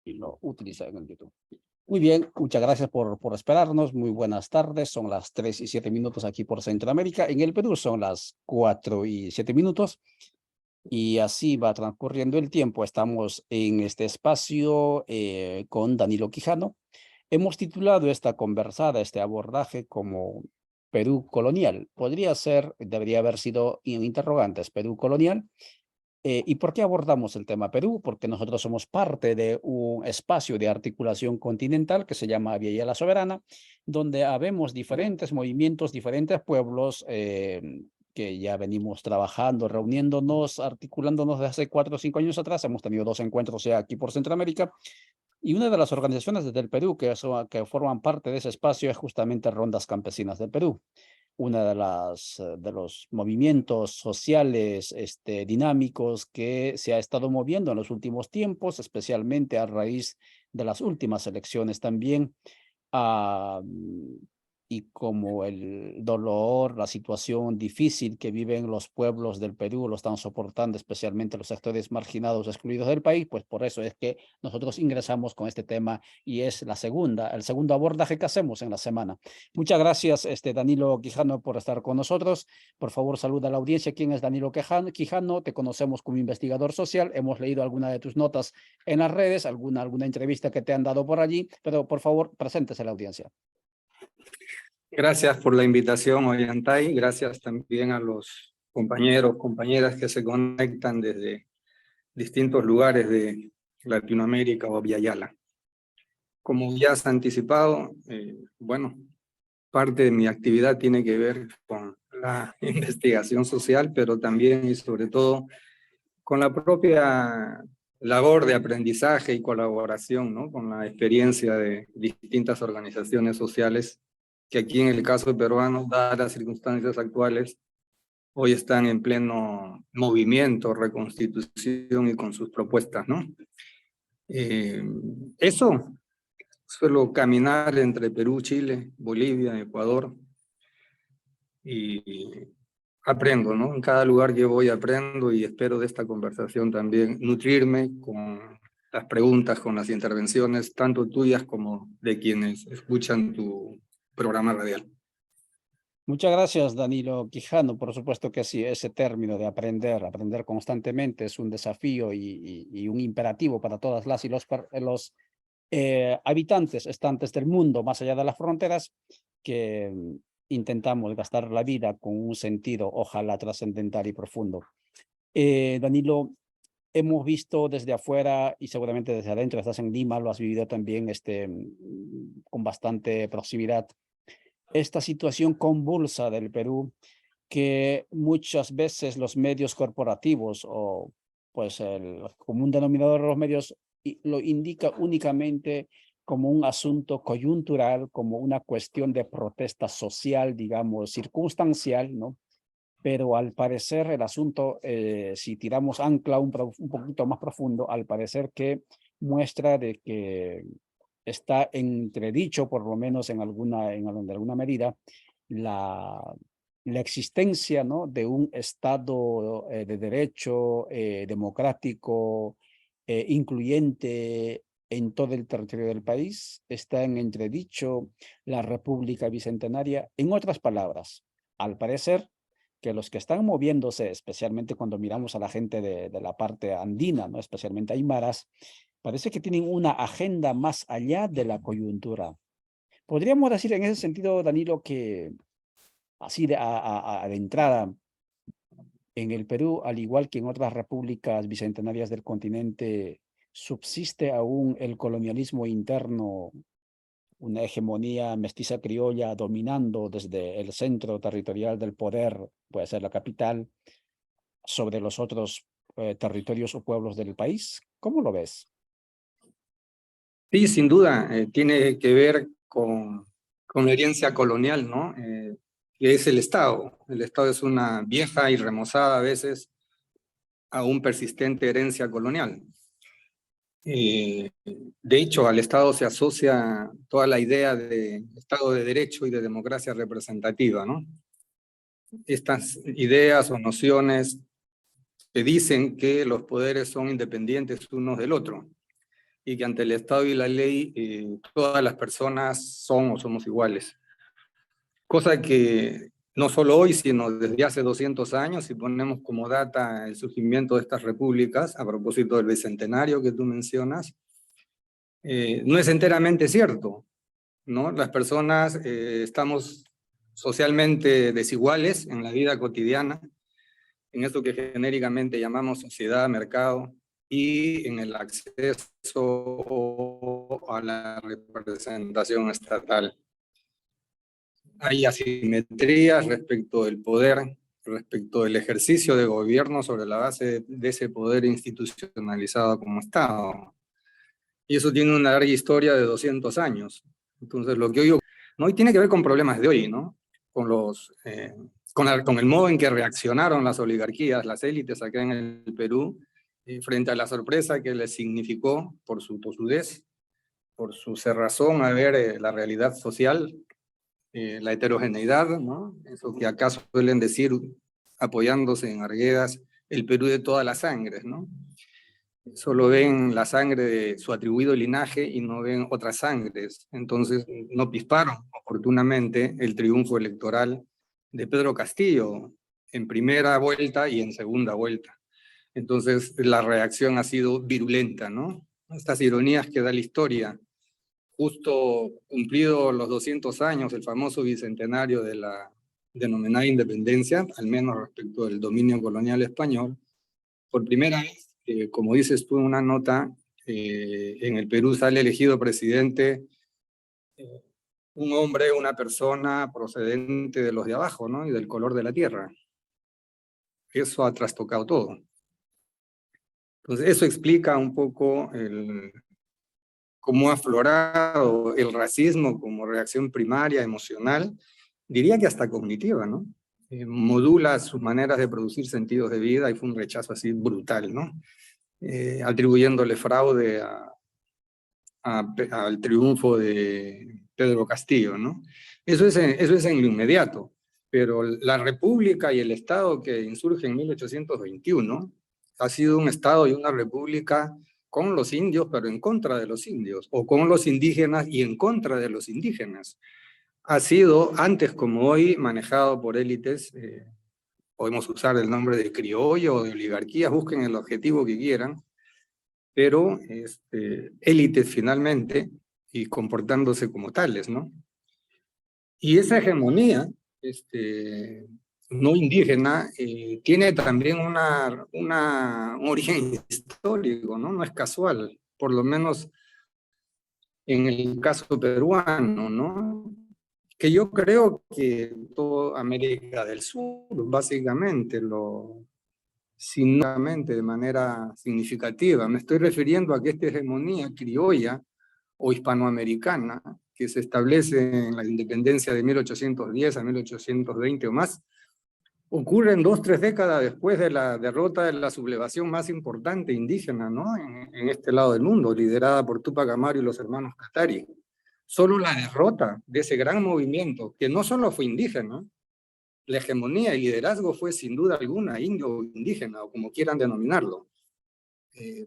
y lo utiliza en el YouTube. Muy bien, muchas gracias por esperarnos. Muy buenas tardes. Son las 3:07 aquí por Centroamérica. En el Perú son las 4:07. Y así va transcurriendo el tiempo. Estamos en este espacio con Danilo Quijano. Hemos titulado esta conversada, este abordaje como Perú colonial. Podría ser, debería haber sido en interrogantes, Perú colonial. ¿Y por qué abordamos el tema Perú? Porque nosotros somos parte de un espacio de articulación continental que se llama Vía la Soberana, donde habemos diferentes movimientos, diferentes pueblos que ya venimos trabajando, reuniéndonos, articulándonos desde hace 4 o 5 años atrás. Hemos tenido 2 encuentros ya aquí por Centroamérica. Y una de las organizaciones desde el Perú que forman parte de ese espacio es justamente Rondas Campesinas del Perú, una de los movimientos sociales dinámicos que se ha estado moviendo en los últimos tiempos, especialmente a raíz de las últimas elecciones también. ah, y como el dolor, la situación difícil que viven los pueblos del Perú lo están soportando, especialmente los sectores marginados, excluidos del país, pues por eso es que nosotros ingresamos con este tema y es el segundo abordaje que hacemos en la semana. Muchas gracias, Danilo Quijano, por estar con nosotros. Por favor, saluda a la audiencia. ¿Quién es Danilo Quijano? Te conocemos como investigador social. Hemos leído alguna de tus notas en las redes, alguna entrevista que te han dado por allí, pero por favor, preséntese a la audiencia. Gracias por la invitación, Ollantay. Gracias también a los compañeros, compañeras que se conectan desde distintos lugares de Latinoamérica o Via Yala. Como ya has anticipado, bueno, parte de mi actividad tiene que ver con la investigación social, pero también y sobre todo con la propia labor de aprendizaje y colaboración, ¿no? Con la experiencia de distintas organizaciones sociales que aquí en el caso peruano, dadas las circunstancias actuales, hoy están en pleno movimiento, reconstitución y con sus propuestas, ¿no? Eso, suelo caminar entre Perú, Chile, Bolivia, Ecuador, y aprendo, ¿no? En cada lugar que voy aprendo y espero de esta conversación también nutrirme con las preguntas, con las intervenciones, tanto tuyas como de quienes escuchan tu programa radial. Muchas gracias, Danilo Quijano. Por supuesto que sí, ese término de aprender constantemente es un desafío y un imperativo para todas las y los habitantes, estantes del mundo, más allá de las fronteras, que intentamos gastar la vida con un sentido, ojalá trascendental y profundo. Danilo, hemos visto desde afuera y seguramente desde adentro, estás en Lima, lo has vivido también con bastante proximidad, esta situación convulsa del Perú, que muchas veces los medios corporativos o pues el común denominador de los medios lo indica únicamente como un asunto coyuntural, como una cuestión de protesta social, digamos, circunstancial, ¿no? Pero al parecer el asunto, si tiramos ancla un poquito más profundo, al parecer que muestra de que está entredicho, por lo menos en alguna medida, la existencia, ¿no? de un Estado de derecho democrático, incluyente en todo el territorio del país. Está en entredicho la República Bicentenaria. En otras palabras, al parecer que los que están moviéndose, especialmente cuando miramos a la gente de la parte andina, ¿no? especialmente aymaras, parece que tienen una agenda más allá de la coyuntura. Podríamos decir en ese sentido, Danilo, que así de entrada, en el Perú, al igual que en otras repúblicas bicentenarias del continente, subsiste aún el colonialismo interno, una hegemonía mestiza criolla dominando desde el centro territorial del poder, puede ser la capital, sobre los otros territorios o pueblos del país. ¿Cómo lo ves? Sí, sin duda, tiene que ver con la herencia colonial, ¿no? Que es el Estado. El Estado es una vieja y remozada a veces, aún persistente herencia colonial. De hecho, al Estado se asocia toda la idea de Estado de Derecho y de democracia representativa, ¿no? Estas ideas o nociones que dicen que los poderes son independientes unos del otro y que ante el Estado y la ley todas las personas son o somos iguales. Cosa que no solo hoy, sino desde hace 200 años, si ponemos como data el surgimiento de estas repúblicas, a propósito del bicentenario que tú mencionas, no es enteramente cierto, ¿no? Las personas estamos socialmente desiguales en la vida cotidiana, en esto que genéricamente llamamos sociedad, mercado, y en el acceso a la representación estatal. Hay asimetrías respecto del poder, respecto del ejercicio de gobierno sobre la base de ese poder institucionalizado como Estado. Y eso tiene una larga historia de 200 años. Entonces, lo que hoy, ¿no? Y tiene que ver con problemas de hoy, ¿no? Con el modo en que reaccionaron las oligarquías, las élites acá en el Perú, frente a la sorpresa que les significó por su tosudez, por su cerrazón a ver la realidad social, la heterogeneidad, ¿no? Eso que acá suelen decir, apoyándose en Arguedas, el Perú de todas las sangres, ¿no? Solo ven la sangre de su atribuido linaje y no ven otras sangres. Entonces no pisparon oportunamente el triunfo electoral de Pedro Castillo en primera vuelta y en segunda vuelta. Entonces la reacción ha sido virulenta, ¿no? Estas ironías que da la historia. Justo cumplido los 200 años, el famoso bicentenario de la denominada independencia, al menos respecto del dominio colonial español, por primera vez, como dices tú en una nota, en el Perú sale elegido presidente un hombre, una persona procedente de los de abajo, ¿no? Y del color de la tierra. Eso ha trastocado todo. Entonces, eso explica un poco cómo ha aflorado el racismo como reacción primaria, emocional, diría que hasta cognitiva, ¿no? Modula sus maneras de producir sentidos de vida y fue un rechazo así brutal, ¿no? Atribuyéndole fraude al triunfo de Pedro Castillo, ¿no? Eso es en lo inmediato, pero la República y el Estado que insurge en 1821 ha sido un Estado y una República con los indios, pero en contra de los indios, o con los indígenas y en contra de los indígenas. Ha sido, antes como hoy, manejado por élites, podemos usar el nombre de criollo o de oligarquías, busquen el objetivo que quieran, pero élites finalmente y comportándose como tales, ¿no? Y esa hegemonía no indígena tiene también un origen histórico, ¿no? No es casual, por lo menos en el caso peruano, ¿no? Que yo creo que toda América del Sur, básicamente, de manera significativa. Me estoy refiriendo a que esta hegemonía criolla o hispanoamericana, que se establece en la independencia de 1810 a 1820 o más, ocurre en 2 o 3 décadas después de la derrota de la sublevación más importante indígena, ¿no? En este lado del mundo, liderada por Túpac Amaru y los hermanos Katari. Solo la derrota de ese gran movimiento, que no solo fue indígena, la hegemonía y liderazgo fue sin duda alguna indio o indígena, o como quieran denominarlo.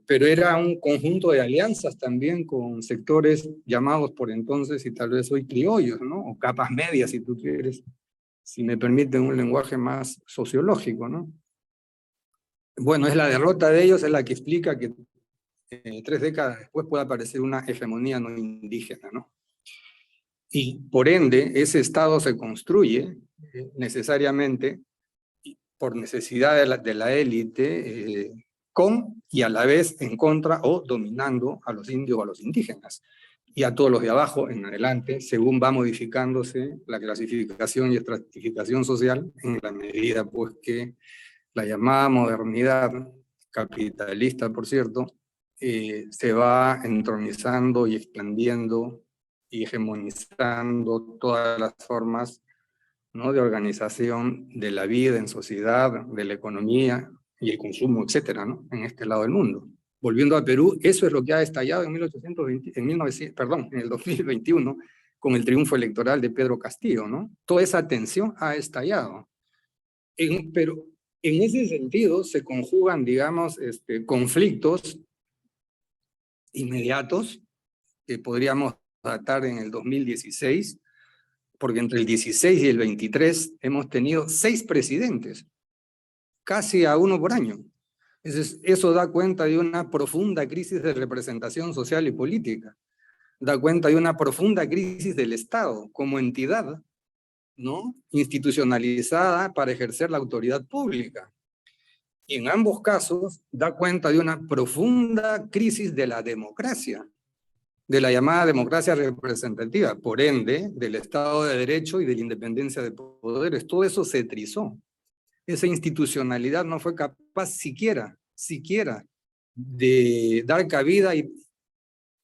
Pero era un conjunto de alianzas también con sectores llamados por entonces y tal vez hoy criollos, ¿no? O capas medias, si tú quieres, si me permiten un lenguaje más sociológico, ¿no? Bueno, es la derrota de ellos, es la que explica que 3 décadas después pueda aparecer una hegemonía no indígena, ¿no? Y por ende, ese Estado se construye necesariamente por necesidad de la élite, con y a la vez en contra o dominando a los indios o a los indígenas y a todos los de abajo en adelante, según va modificándose la clasificación y estratificación social, en la medida pues que la llamada modernidad capitalista, por cierto, se va entronizando y expandiendo y hegemonizando todas las formas, ¿no?, de organización de la vida en sociedad, de la economía y el consumo, etcétera, ¿no?, en este lado del mundo. Volviendo a Perú, eso es lo que ha estallado en el 2021 con el triunfo electoral de Pedro Castillo, ¿no? Toda esa tensión ha estallado. Pero en ese sentido se conjugan, digamos, conflictos inmediatos que podríamos datar en el 2016, porque entre el 16 y el 23 hemos tenido 6 presidentes, casi a uno por año. Eso da cuenta de una profunda crisis de representación social y política. Da cuenta de una profunda crisis del Estado como entidad, ¿no?, institucionalizada para ejercer la autoridad pública. Y en ambos casos da cuenta de una profunda crisis de la democracia, de la llamada democracia representativa, por ende, del Estado de Derecho y de la independencia de poderes. Todo eso se trizó. Esa institucionalidad no fue capaz siquiera de dar cabida y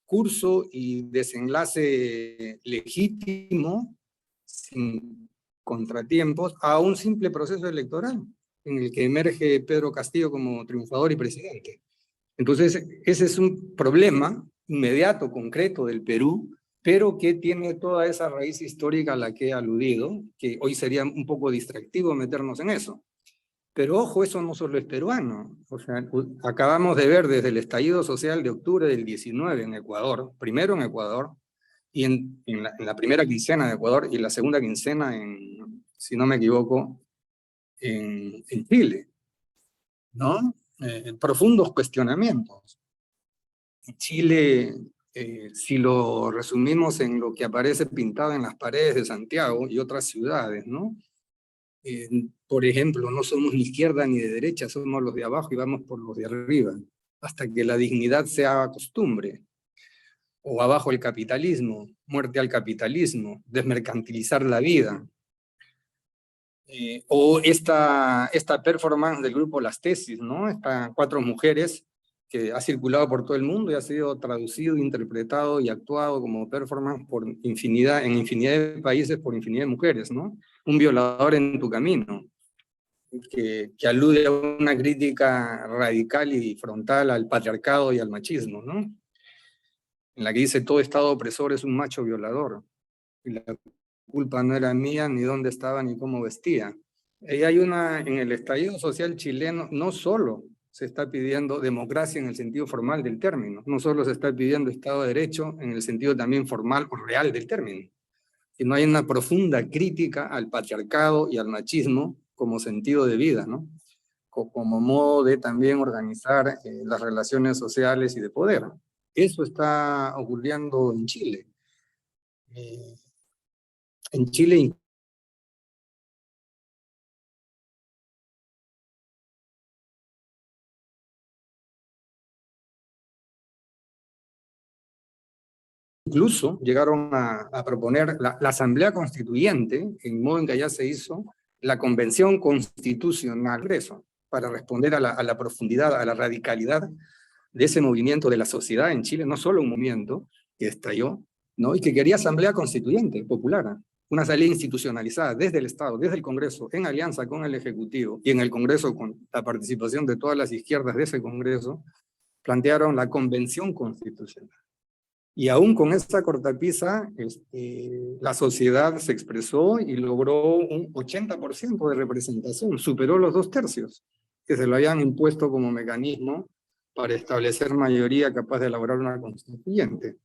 curso y desenlace legítimo, sin contratiempos, a un simple proceso electoral en el que emerge Pedro Castillo como triunfador y presidente. Entonces, ese es un problema inmediato, concreto del Perú, pero que tiene toda esa raíz histórica a la que he aludido, que hoy sería un poco distractivo meternos en eso. Pero ojo, eso no solo es peruano. O sea, acabamos de ver desde el estallido social de octubre del 19 en Ecuador, primero en Ecuador, y en la primera quincena de Ecuador, y la segunda quincena, si no me equivoco, en Chile, ¿no? Profundos cuestionamientos. Chile, si lo resumimos en lo que aparece pintado en las paredes de Santiago y otras ciudades, ¿no? Por ejemplo, no somos ni izquierda ni de derecha, somos los de abajo y vamos por los de arriba, hasta que la dignidad se haga costumbre. O abajo el capitalismo, muerte al capitalismo, desmercantilizar la vida. O esta performance del grupo Las Tesis, ¿no? Estas 4 mujeres que ha circulado por todo el mundo y ha sido traducido, interpretado y actuado como performance en infinidad de países por infinidad de mujeres, ¿no? Un violador en tu camino, que alude a una crítica radical y frontal al patriarcado y al machismo, ¿no? En la que dice todo Estado opresor es un macho violador, y la culpa no era mía, ni dónde estaba, ni cómo vestía. Y hay en el estallido social chileno, no solo se está pidiendo democracia en el sentido formal del término, no solo se está pidiendo Estado de Derecho en el sentido también formal o real del término, sino hay una profunda crítica al patriarcado y al machismo como sentido de vida, ¿no? Como modo de también organizar las relaciones sociales y de poder. Eso está ocurriendo en Chile. En Chile incluso llegaron a proponer la Asamblea Constituyente, en modo en que allá se hizo la Convención Constitucional, eso, para responder a la profundidad, a la radicalidad de ese movimiento de la sociedad en Chile, no solo un movimiento que estalló, ¿no? Y que quería Asamblea Constituyente popular, una asamblea institucionalizada desde el Estado, desde el Congreso, en alianza con el Ejecutivo, y en el Congreso con la participación de todas las izquierdas de ese Congreso, plantearon la Convención Constitucional. Y aún con esta cortapisa, la sociedad se expresó y logró un 80% de representación, superó los 2/3, que se lo habían impuesto como mecanismo para establecer mayoría capaz de elaborar una constituyente.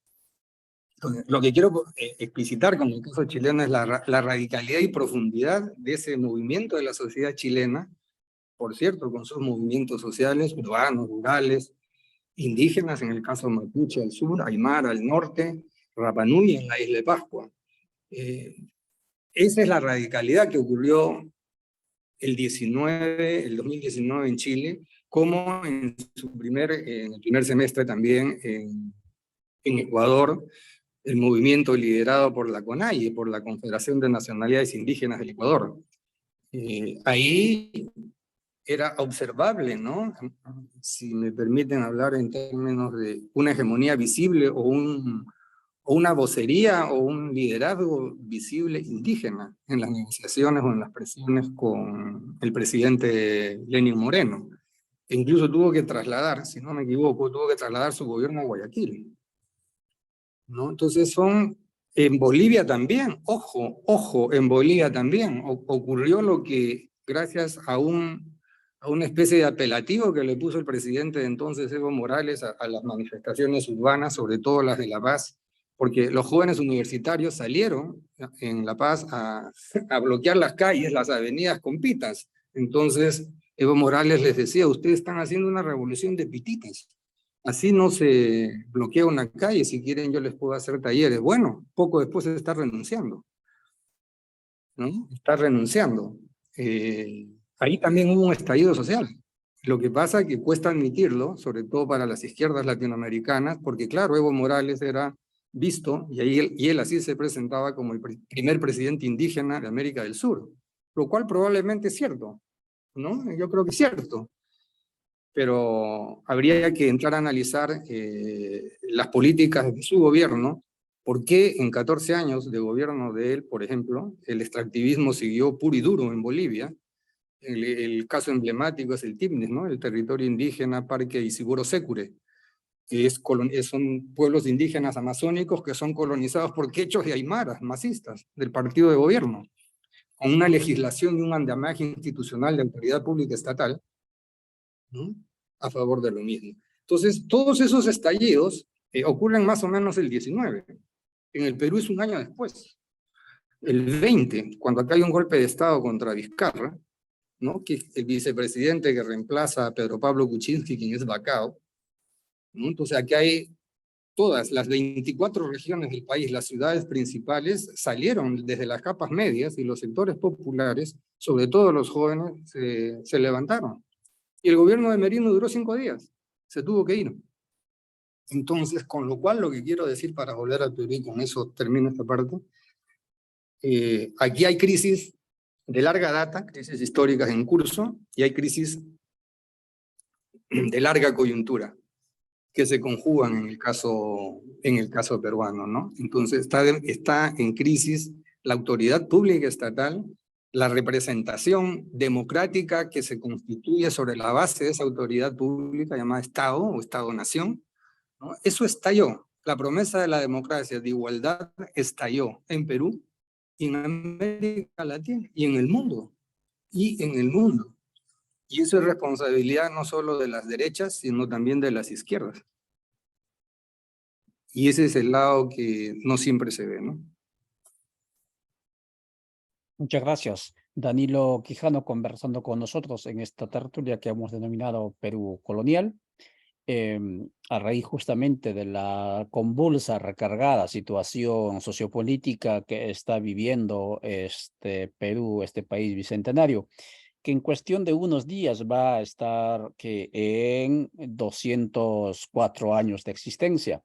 Entonces, lo que quiero explicitar con el caso chileno es la radicalidad y profundidad de ese movimiento de la sociedad chilena, por cierto, con sus movimientos sociales, urbanos, rurales, indígenas, en el caso mapuche al sur, aymara al norte, Rapa Nui en la isla de Pascua. Esa es la radicalidad que ocurrió el 2019 en Chile, como en el primer semestre también en Ecuador, el movimiento liderado por la CONAIE, por la Confederación de Nacionalidades Indígenas del Ecuador. Ahí era observable, ¿no? Si me permiten hablar en términos de una hegemonía visible o una vocería o un liderazgo visible indígena en las negociaciones o en las presiones con el presidente Lenín Moreno. E incluso tuvo que trasladar, si no me equivoco, su gobierno a Guayaquil, ¿no? Entonces en Bolivia también, ojo, en Bolivia también ocurrió lo que gracias a a una especie de apelativo que le puso el presidente de entonces, Evo Morales, a las manifestaciones urbanas, sobre todo las de La Paz, porque los jóvenes universitarios salieron en La Paz a bloquear las calles, las avenidas con pitas. Entonces, Evo Morales les decía, ustedes están haciendo una revolución de pititas. Así no se bloquea una calle, si quieren yo les puedo hacer talleres. Bueno, poco después se está renunciando, ¿no? Está renunciando. Ahí también hubo un estallido social. Lo que pasa es que cuesta admitirlo, sobre todo para las izquierdas latinoamericanas, porque claro, Evo Morales era visto, y él así se presentaba como el primer presidente indígena de América del Sur, lo cual probablemente es cierto, ¿no? Yo creo que es cierto, pero habría que entrar a analizar las políticas de su gobierno. ¿Por qué en 14 años de gobierno de él, por ejemplo, el extractivismo siguió puro y duro en Bolivia? El caso emblemático es el TIPNES, ¿no? El territorio indígena Parque Isiguro Sécure, que son pueblos indígenas amazónicos que son colonizados por quechos y aymaras, masistas, del partido de gobierno, con una legislación y un andamiaje institucional de autoridad pública estatal, ¿no? A favor de lo mismo. Entonces, todos esos estallidos ocurren más o menos el 19. En el Perú es un año después. El 20, cuando acá hay un golpe de Estado contra Vizcarra, ¿no? Que el vicepresidente que reemplaza a Pedro Pablo Kuczynski, quien es Bacao, ¿no? Entonces aquí hay todas las 24 regiones del país, las ciudades principales, salieron desde las capas medias y los sectores populares, sobre todo los jóvenes, se levantaron. Y el gobierno de Merino duró 5 días, se tuvo que ir. Entonces, con lo cual, lo que quiero decir para volver al Perú, y con eso termino esta parte, aquí hay crisis de larga data, crisis históricas en curso, y hay crisis de larga coyuntura, que se conjugan en el caso peruano, ¿no? Entonces, está en crisis la autoridad pública estatal, la representación democrática que se constituye sobre la base de esa autoridad pública llamada Estado o Estado-Nación, ¿no? Eso estalló. La promesa de la democracia, de igualdad, estalló en Perú y en América Latina y en el mundo. Y en el mundo. Y eso es responsabilidad no solo de las derechas, sino también de las izquierdas. Y ese es el lado que no siempre se ve, ¿no? Muchas gracias. Danilo Quijano conversando con nosotros en esta tertulia que hemos denominado Perú Colonial. A raíz justamente de la convulsa, recargada situación sociopolítica que está viviendo este Perú, este país bicentenario, que en cuestión de unos días va a estar que en 204 años de existencia.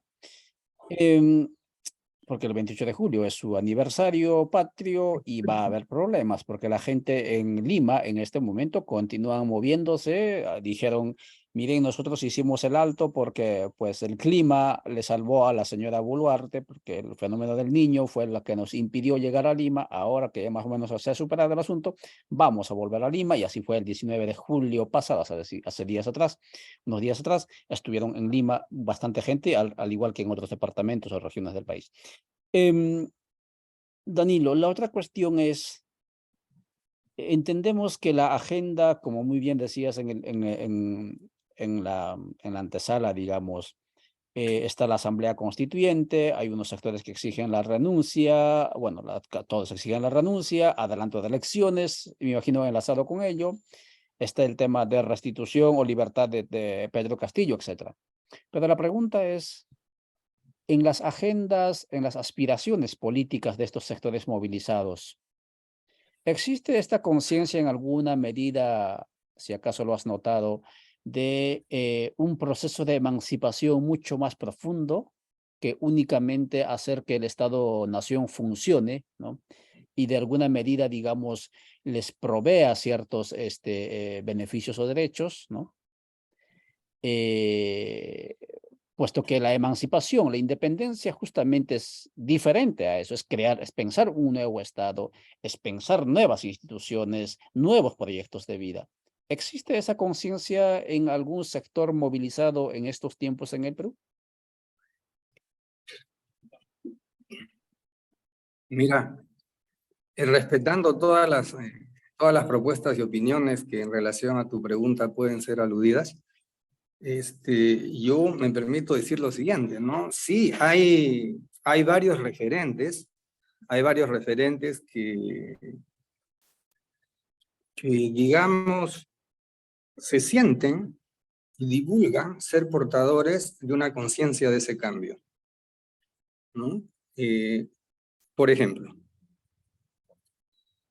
Porque el 28 de julio es su aniversario patrio y va a haber problemas, porque la gente en Lima en este momento continúan moviéndose. Dijeron, miren, nosotros hicimos el alto porque pues el clima le salvó a la señora Boluarte, porque el fenómeno del Niño fue lo que nos impidió llegar a Lima. Ahora que más o menos se ha superado el asunto, vamos a volver a Lima, y así fue el 19 de julio pasado, hace días atrás, unos días atrás, estuvieron en Lima bastante gente, al igual que en otros departamentos o regiones del país. Danilo, la otra cuestión es, entendemos que la agenda, como muy bien decías en la antesala, digamos, está la Asamblea Constituyente, hay unos sectores que exigen la renuncia, bueno, todos exigen la renuncia, adelanto de elecciones, me imagino enlazado con ello, está el tema de restitución o libertad de Pedro Castillo, etc. Pero la pregunta es, en las agendas, en las aspiraciones políticas de estos sectores movilizados, ¿existe esta conciencia en alguna medida, si acaso lo has notado, de un proceso de emancipación mucho más profundo que únicamente hacer que el Estado-nación funcione, ¿no? Y de alguna medida, digamos, les provea ciertos beneficios o derechos, ¿no? Puesto que la emancipación, la independencia justamente es diferente a eso, es pensar un nuevo Estado, es pensar nuevas instituciones, nuevos proyectos de vida. ¿Existe esa conciencia en algún sector movilizado en estos tiempos en el Perú? Mira, respetando todas las todas las propuestas y opiniones que en relación a tu pregunta pueden ser aludidas. Yo me permito decir lo siguiente, ¿no? Sí, hay varios referentes que digamos, se sienten y divulgan ser portadores de una conciencia de ese cambio, ¿no? Por ejemplo,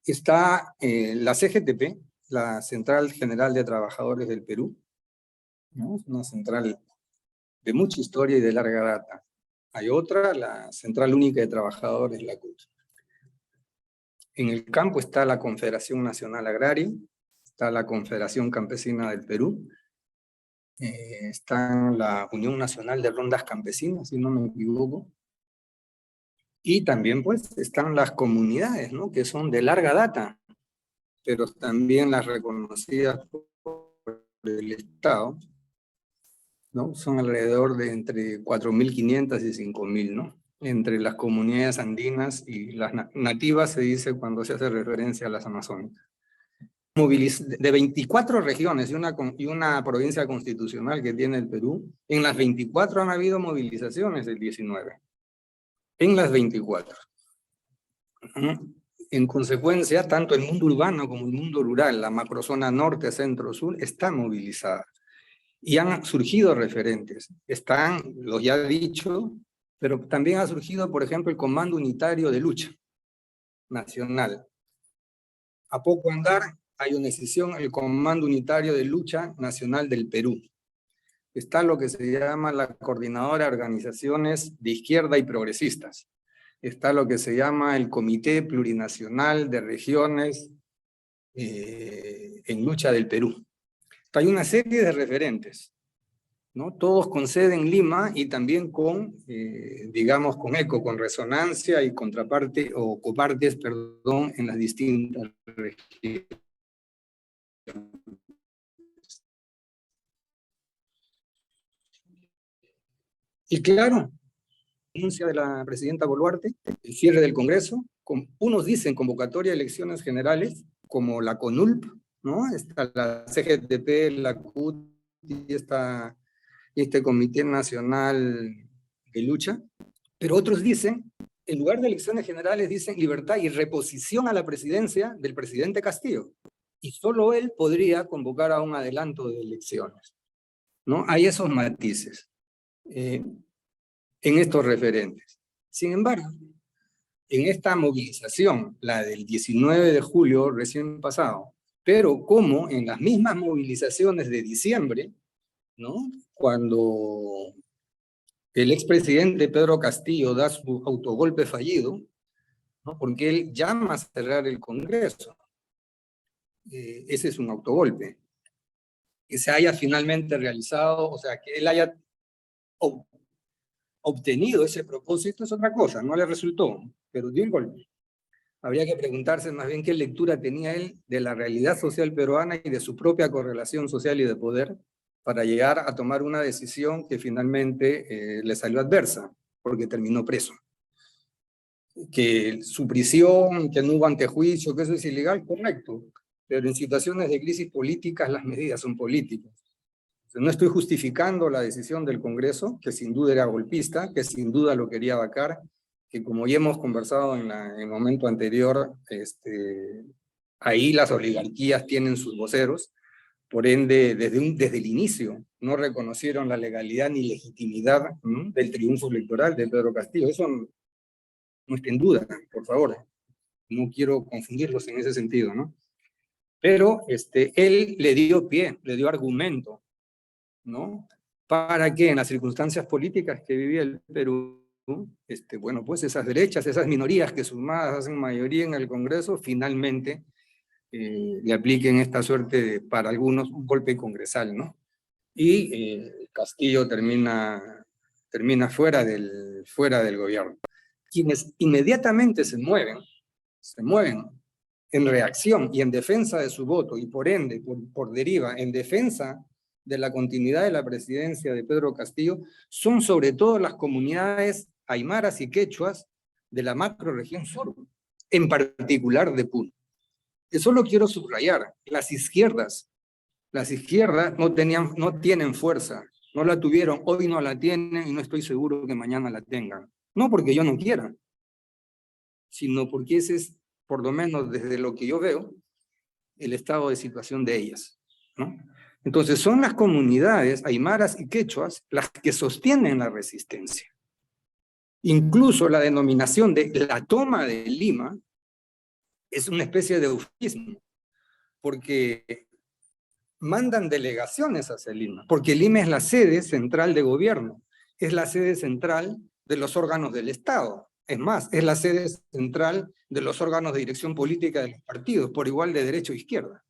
está la CGTP, la Central General de Trabajadores del Perú, ¿no? Es una central de mucha historia y de larga data. Hay otra, la Central Única de Trabajadores, la CUT. En el campo está la Confederación Nacional Agraria, está la Confederación Campesina del Perú, está la Unión Nacional de Rondas Campesinas, si no me equivoco, y también pues están las comunidades, ¿no? Que son de larga data, pero también las reconocidas por el Estado, ¿no? Son alrededor de entre 4.500 y 5.000, ¿no? Entre las comunidades andinas y las nativas se dice cuando se hace referencia a las amazónicas. De 24 regiones y una provincia constitucional que tiene el Perú, en las 24 han habido movilizaciones del 19. En las 24. En consecuencia, tanto el mundo urbano como el mundo rural, la macrozona norte, centro, sur, está movilizada. Y han surgido referentes. Están, los ya he dicho, pero también ha surgido, por ejemplo, el Comando Unitario de Lucha Nacional. A poco andar, hay una decisión, el Comando Unitario de Lucha Nacional del Perú. Está lo que se llama la Coordinadora de Organizaciones de Izquierda y Progresistas. Está lo que se llama el Comité Plurinacional de Regiones en Lucha del Perú. Hay una serie de referentes, ¿no? Todos con sede en Lima y también con, digamos, con eco, con resonancia y contraparte, o copartes, perdón, en las distintas regiones. Y claro, anuncia de la presidenta Boluarte, el cierre del Congreso, unos dicen convocatoria de elecciones generales, como la CONULP, ¿no? Está la CGTP, la CUT y este Comité Nacional de Lucha, pero otros dicen, en lugar de elecciones generales, dicen libertad y reposición a la presidencia del presidente Castillo, y solo él podría convocar a un adelanto de elecciones, ¿no? Hay esos matices en estos referentes. Sin embargo, en esta movilización, la del 19 de julio recién pasado, pero como en las mismas movilizaciones de diciembre, ¿no? Cuando el expresidente Pedro Castillo da su autogolpe fallido, ¿no? Porque él llama a cerrar el Congreso. Ese es un autogolpe. Que se haya finalmente realizado, o sea, que él haya obtenido ese propósito es otra cosa, no le resultó, pero dio el golpe. Habría que preguntarse más bien qué lectura tenía él de la realidad social peruana y de su propia correlación social y de poder para llegar a tomar una decisión que finalmente le salió adversa, porque terminó preso. Que su prisión, que no hubo antejuicio, que eso es ilegal, correcto, pero en situaciones de crisis políticas las medidas son políticas. No estoy justificando la decisión del Congreso, que sin duda era golpista, que sin duda lo quería vacar, que como ya hemos conversado en el momento anterior, ahí las oligarquías tienen sus voceros, por ende, desde el inicio no reconocieron la legalidad ni legitimidad, ¿no?, del triunfo electoral de Pedro Castillo. Eso no está en duda, por favor. No quiero confundirlos en ese sentido, ¿no? Pero él le dio pie, le dio argumento, ¿no? Para que en las circunstancias políticas que vivía el Perú, bueno, pues esas derechas, esas minorías que sumadas hacen mayoría en el Congreso, finalmente le apliquen esta suerte de, para algunos, un golpe congresal, ¿no? Y Castillo termina fuera del gobierno. Quienes inmediatamente se mueven en reacción y en defensa de su voto, y por ende, por deriva, en defensa de la continuidad de la presidencia de Pedro Castillo, son sobre todo las comunidades aymaras y quechuas de la macrorregión sur, en particular de Puno. Eso lo quiero subrayar. Las izquierdas no tienen fuerza, no la tuvieron, hoy no la tienen y no estoy seguro que mañana la tengan. No porque yo no quiera, sino porque ese es, por lo menos desde lo que yo veo, el estado de situación de ellas, ¿no? Entonces son las comunidades aymaras y quechuas las que sostienen la resistencia. Incluso la denominación de la toma de Lima es una especie de eufemismo, porque mandan delegaciones hacia Lima, porque Lima es la sede central de gobierno, es la sede central de los órganos del Estado. Es más, es la sede central de los órganos de dirección política de los partidos, por igual de derecha o izquierda,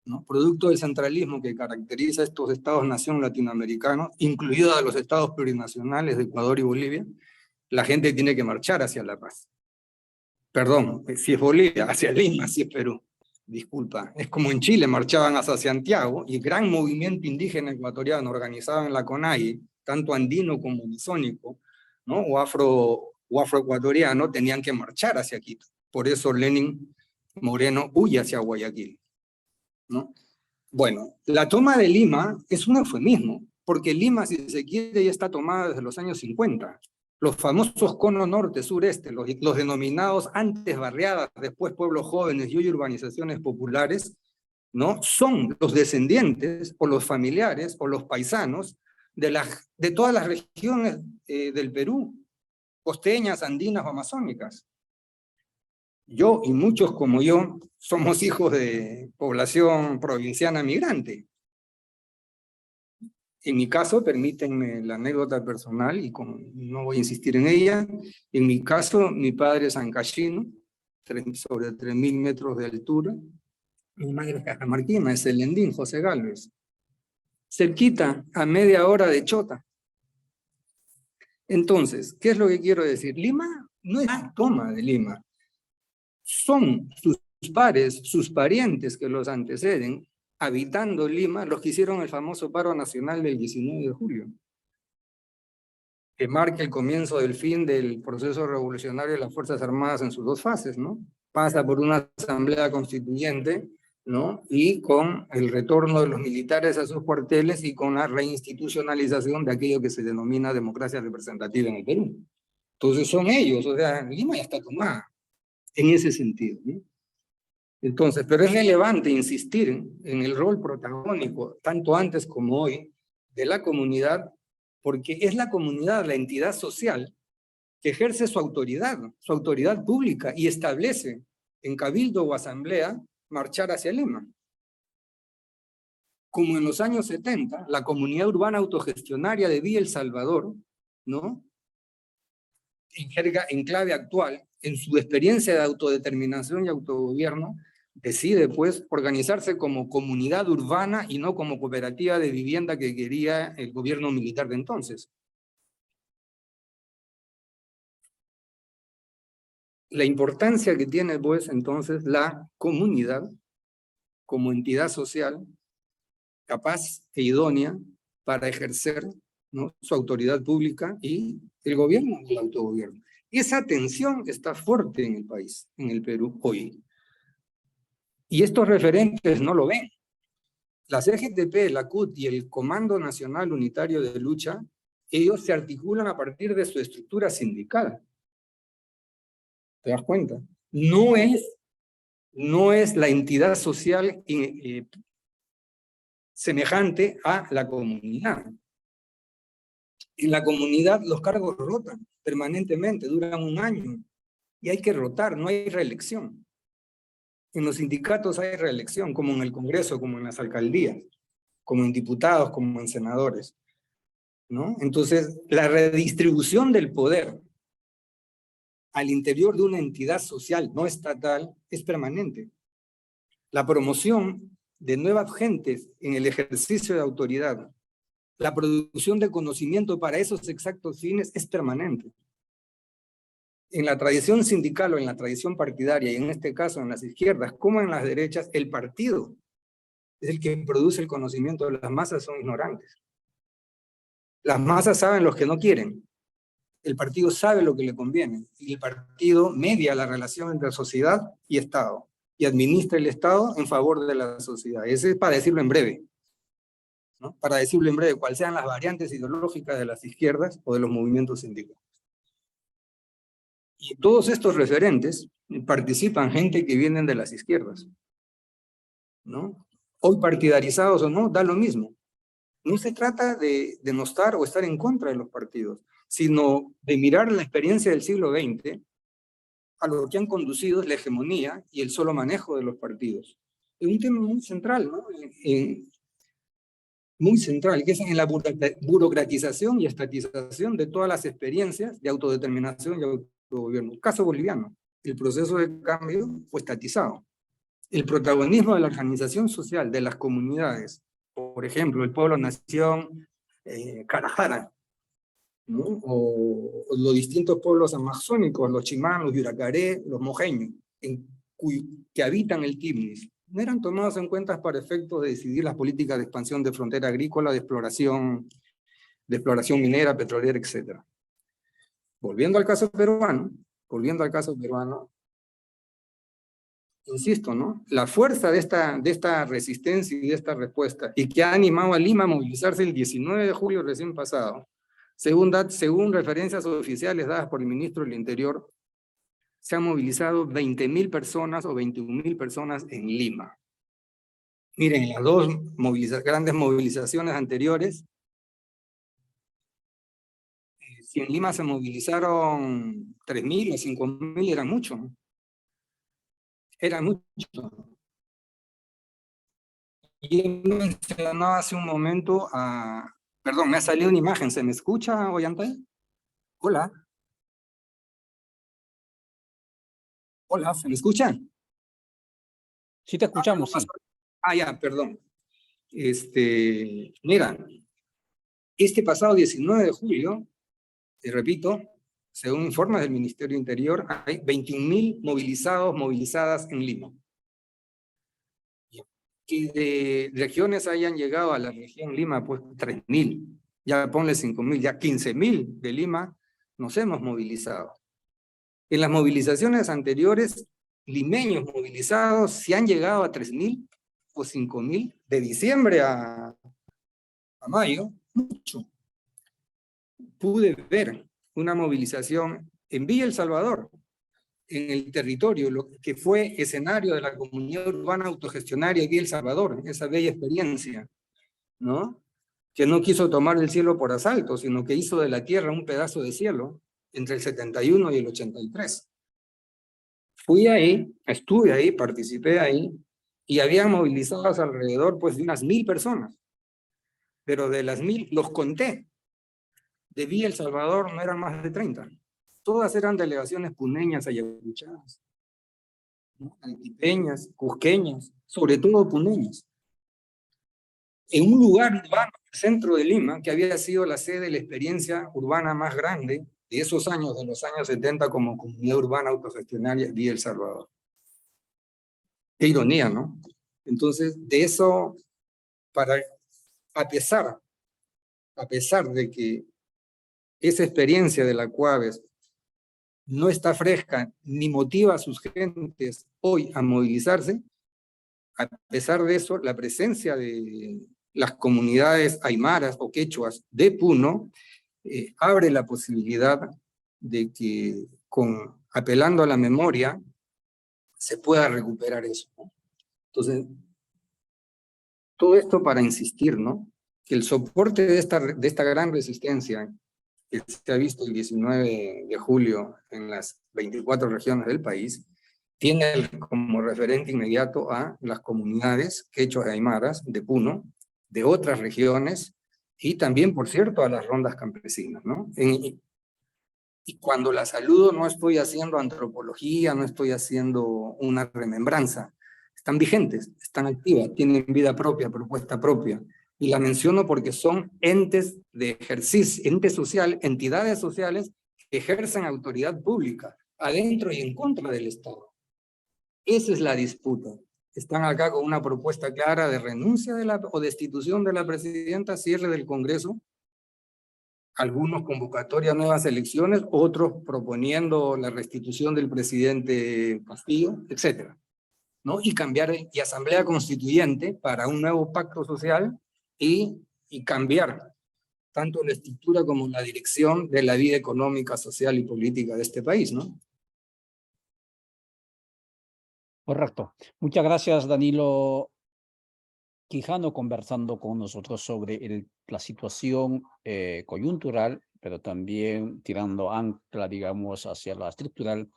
¿no? Producto del centralismo que caracteriza a estos estados-nación latinoamericanos, incluidos a los estados plurinacionales de Ecuador y Bolivia, la gente tiene que marchar hacia La Paz. Perdón, si es Bolivia, hacia Lima, si es Perú. Disculpa, es como en Chile, marchaban hacia Santiago y gran movimiento indígena ecuatoriano organizado en la CONAIE, tanto andino como amazónico, ¿no? o afroecuatoriano, tenían que marchar hacia Quito. Por eso Lenin Moreno huye hacia Guayaquil, ¿no? Bueno, la toma de Lima es un eufemismo, porque Lima, si se quiere, ya está tomada desde los años 50. Los famosos cono norte, sureste, los denominados antes barriadas, después pueblos jóvenes y hoy urbanizaciones populares, ¿no? Son los descendientes o los familiares o los paisanos de todas las regiones del Perú, costeñas, andinas o amazónicas. Yo y muchos como yo somos hijos de población provinciana migrante. En mi caso, permítanme la anécdota personal y no voy a insistir en ella. En mi caso, mi padre es ancashino, sobre 3.000 metros de altura. Mi madre es cajamarquina, es el Lendín, José Gálvez. Cerquita, a media hora de Chota. Entonces, ¿qué es lo que quiero decir? Lima no es la toma de Lima. Son sus pares, sus parientes que los anteceden, habitando Lima, los que hicieron el famoso paro nacional del 19 de julio, que marca el comienzo del fin del proceso revolucionario de las Fuerzas Armadas en sus dos fases, ¿no? Pasa por una asamblea constituyente, ¿no? Y con el retorno de los militares a sus cuarteles y con la reinstitucionalización de aquello que se denomina democracia representativa en el Perú. Entonces son ellos, o sea, Lima ya está tomada en ese sentido, ¿no? Entonces, pero es relevante insistir en el rol protagónico, tanto antes como hoy, de la comunidad, porque es la comunidad, la entidad social, que ejerce su autoridad pública y establece en cabildo o asamblea marchar hacia Lima. Como en los años 70, la comunidad urbana autogestionaria de Villa El Salvador, ¿no? En clave actual, en su experiencia de autodeterminación y autogobierno, decide pues organizarse como comunidad urbana y no como cooperativa de vivienda que quería el gobierno militar de entonces. La importancia que tiene pues entonces la comunidad como entidad social capaz e idónea para ejercer, ¿no?, su autoridad pública y el gobierno del autogobierno. Esa tensión está fuerte en el país, en el Perú hoy. Y estos referentes no lo ven. La CGTP, la CUT y el Comando Nacional Unitario de Lucha, ellos se articulan a partir de su estructura sindical. ¿Te das cuenta? No es la entidad social semejante a la comunidad. En la comunidad los cargos rotan permanentemente, duran un año, y hay que rotar, no hay reelección. En los sindicatos hay reelección, como en el Congreso, como en las alcaldías, como en diputados, como en senadores, ¿no? Entonces, la redistribución del poder al interior de una entidad social no estatal es permanente. La promoción de nuevas gentes en el ejercicio de autoridad, la producción de conocimiento para esos exactos fines es permanente. En la tradición sindical o en la tradición partidaria, y en este caso en las izquierdas como en las derechas, el partido es el que produce el conocimiento. Las masas son ignorantes. Las masas saben lo que no quieren. El partido sabe lo que le conviene. Y el partido media la relación entre sociedad y Estado. y administra el Estado en favor de la sociedad. Ese es para decirlo en breve, ¿no? Para decirlo en breve, cuáles sean las variantes ideológicas de las izquierdas o de los movimientos sindicales. Y todos estos referentes participan gente que vienen de las izquierdas, ¿no? Hoy partidarizados o no, da lo mismo. No se trata de denostar o estar en contra de los partidos, sino de mirar la experiencia del siglo XX a lo que han conducido la hegemonía y el solo manejo de los partidos. Es un tema muy central, ¿no? Muy central, que es en la burocratización y estatización de todas las experiencias de autodeterminación y autogobierno. El caso boliviano, el proceso de cambio fue estatizado. El protagonismo de la organización social de las comunidades, por ejemplo, el pueblo-nación Carajara, ¿no? O los distintos pueblos amazónicos, los chimán, los yuracaré, los mojeños, que habitan el Tíbnis, no eran tomados en cuenta para efectos de decidir las políticas de expansión de frontera agrícola, de exploración minera, petrolera, etc. Volviendo al caso peruano, insisto, ¿no? La fuerza de esta resistencia y de esta respuesta, y que ha animado a Lima a movilizarse el 19 de julio recién pasado, según referencias oficiales dadas por el ministro del Interior, se han movilizado 20.000 personas o 21.000 personas en Lima. Miren, las dos grandes movilizaciones anteriores, si en Lima se movilizaron 3.000 o 5.000, era mucho. Era mucho. Y mencionaba hace un momento a... Perdón, me ha salido una imagen. ¿Se me escucha, Ollantay? Hola. Hola, ¿se me escucha? Sí te escuchamos, sí. Ya, perdón. Mira, este pasado 19 de julio, te repito, según informes del Ministerio Interior, hay 21.000 movilizadas en Lima. Que de regiones hayan llegado a la región Lima, pues 3.000, ya ponle 5.000, ya 15.000 de Lima nos hemos movilizado. En las movilizaciones anteriores, limeños movilizados, si han llegado a 3.000 o 5.000, de diciembre a mayo, mucho. Pude ver una movilización en Villa El Salvador, en el territorio, lo que fue escenario de la comunidad urbana autogestionaria Villa El Salvador, esa bella experiencia, ¿no? Que no quiso tomar el cielo por asalto, sino que hizo de la tierra un pedazo de cielo entre el 71 y el 83. Fui ahí, estuve ahí, participé ahí, y habían movilizados alrededor pues de unas 1.000 personas, pero de las 1.000 los conté. De Villa El Salvador no eran más de 30. Todas eran delegaciones puneñas, ayacuchanas, ¿no? Altipeñas, cusqueñas, sobre todo puneñas. En un lugar urbano, el centro de Lima, que había sido la sede de la experiencia urbana más grande de esos años, de los años 70, como comunidad urbana autogestionaria, Villa El Salvador. Qué ironía, ¿no? Entonces, de eso, a pesar de que esa experiencia de la Cuaves no está fresca ni motiva a sus gentes hoy a movilizarse, a pesar de eso, la presencia de las comunidades aymaras o quechuas de Puno abre la posibilidad de que, apelando a la memoria, se pueda recuperar eso, ¿no? Entonces, todo esto para insistir, ¿no? Que el soporte de esta gran resistencia que se ha visto el 19 de julio en las 24 regiones del país, tiene como referente inmediato a las comunidades quechuas y aymaras de Puno, de otras regiones, y también, por cierto, a las rondas campesinas, ¿no? Y cuando la saludo no estoy haciendo antropología, no estoy haciendo una remembranza. Están vigentes, están activas, tienen vida propia, propuesta propia. Y la menciono porque son entes de ejercicio, entes sociales, entidades sociales que ejercen autoridad pública, adentro y en contra del Estado. Esa es la disputa. Están acá con una propuesta clara de renuncia o destitución de la presidenta, cierre del Congreso, algunos convocatoria a nuevas elecciones, otros proponiendo la restitución del presidente Castillo, etc. ¿no? Y cambiar, y asamblea constituyente para un nuevo pacto social y cambiar tanto la estructura como la dirección de la vida económica, social y política de este país, ¿no? Correcto. Muchas gracias, Danilo Quijano, conversando con nosotros sobre la situación coyuntural, pero también tirando ancla, digamos, hacia la estructural,